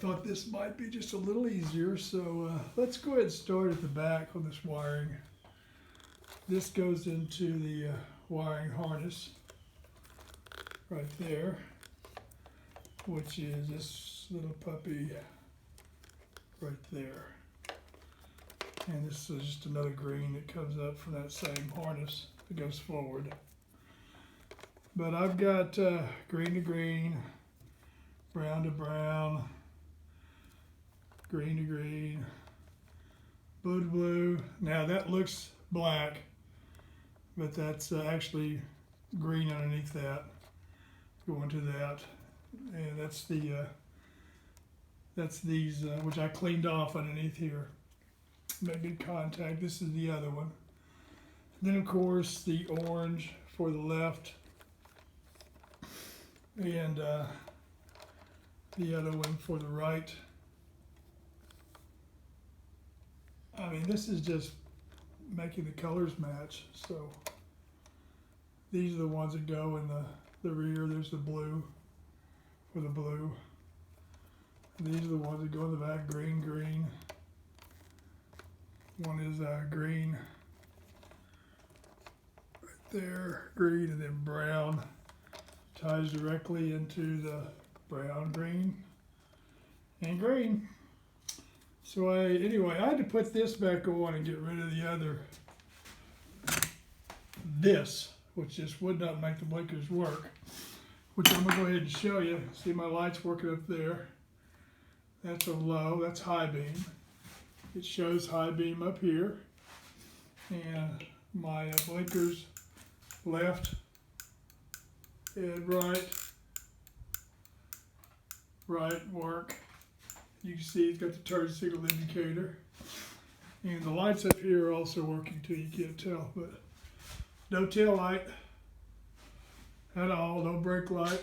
thought this might be just a little easier, so let's go ahead and start at the back on this wiring. This goes into the wiring harness right there, which is this little puppy right there. And this is just another green that comes up from that same harness that goes forward. But I've got green to green, brown to brown, green to green, blue to blue. Now that looks black, but that's actually green underneath that. Going to that, and that's these which I cleaned off underneath here. Made good contact. This is the other one. Then of course the orange for the left, and the other one for the right. I mean, this is just making the colors match. So these are the ones that go in the rear. There's the blue for the blue. And these are the ones that go in the back, green, green. One is green right there, green, and then brown. Ties directly into the brown, green, and green. So anyway, I had to put this back on and get rid of the other, which just would not make the blinkers work, which I'm gonna go ahead and show you. See my lights working up there. That's a low, that's high beam. It shows high beam up here. And my blinkers left and right work. You can see it's got the turn signal indicator. And the lights up here are also working too, you can't tell, but no tail light at all, no brake light,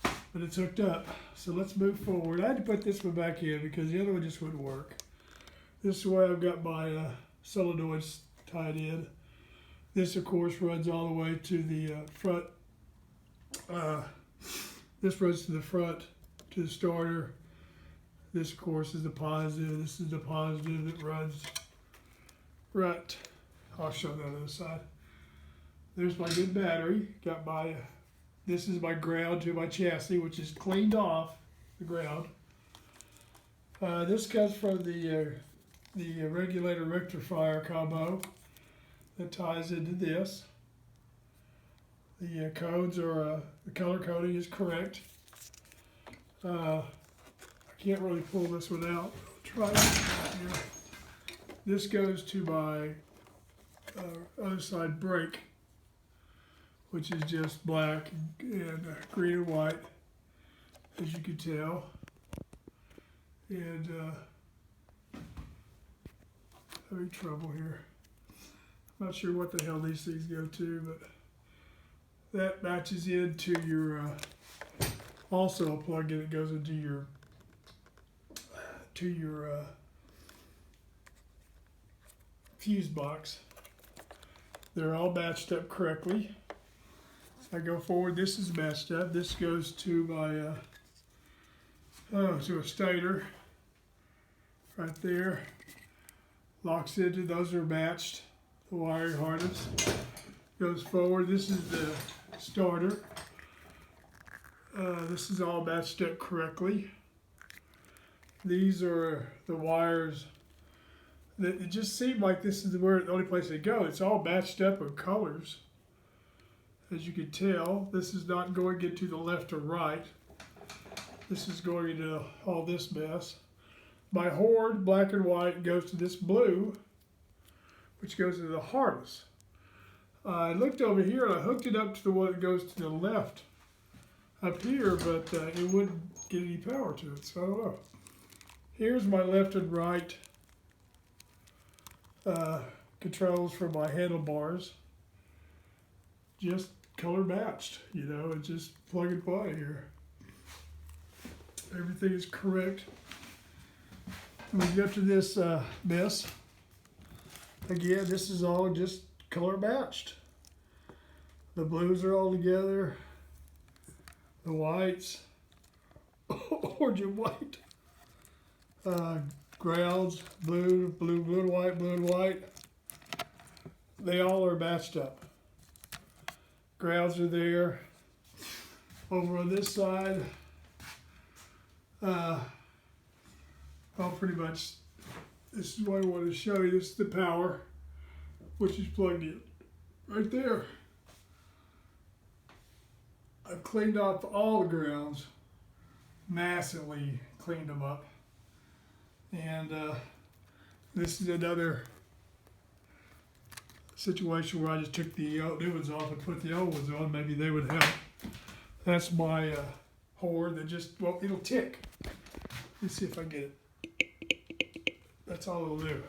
but it's hooked up. So let's move forward. I had to put this one back in because the other one just wouldn't work. This is where I've got my solenoids tied in. This of course runs all the way to the front. This runs to the front, to the starter. This of course is the positive. This is the positive that runs right. I'll show that on the other side. There's my good battery. Got my, this is my ground to my chassis, which is cleaned off the ground. This comes from the regulator rectifier combo that ties into this. The codes are, the color coding is correct. I can't really pull this one out. I'll try it here. This goes to my other side brake, which is just black and green and white, as you can tell. And having trouble here. I'm not sure what the hell these things go to, but that matches into your also a plug-in that goes into your fuse box. They're all matched up correctly. So I go forward, this is matched up. This goes to my to a stator right there. Locks into, those are matched. The wiring harness goes forward. This is the starter. This is all matched up correctly. These are the wires that it just seemed like this is the only place they go. It's all matched up with colors. As you can tell, this is not going into the left or right. This is going into all this mess. My horn, black and white, goes to this blue, which goes into the harness. I looked over here and I hooked it up to the one that goes to the left up here, but it wouldn't get any power to it, so I don't know. Here's my left and right controls for my handlebars. Just color matched, you know, it's just plug and play here. Everything is correct. When we get to this mess, again, this is all just color matched. The blues are all together. The whites. orange and white. Grounds, blue, blue, blue and white, blue and white. They all are matched up. Grounds are there. Over on this side, well, pretty much, this is what I wanted to show you. This is the power, which is plugged in right there. I've cleaned off all the grounds, massively cleaned them up. And this is another situation where I just took the new ones off and put the old ones on. Maybe they would help. That's my horn that just, well, it'll tick. Let's see if I get it. That's all it'll do.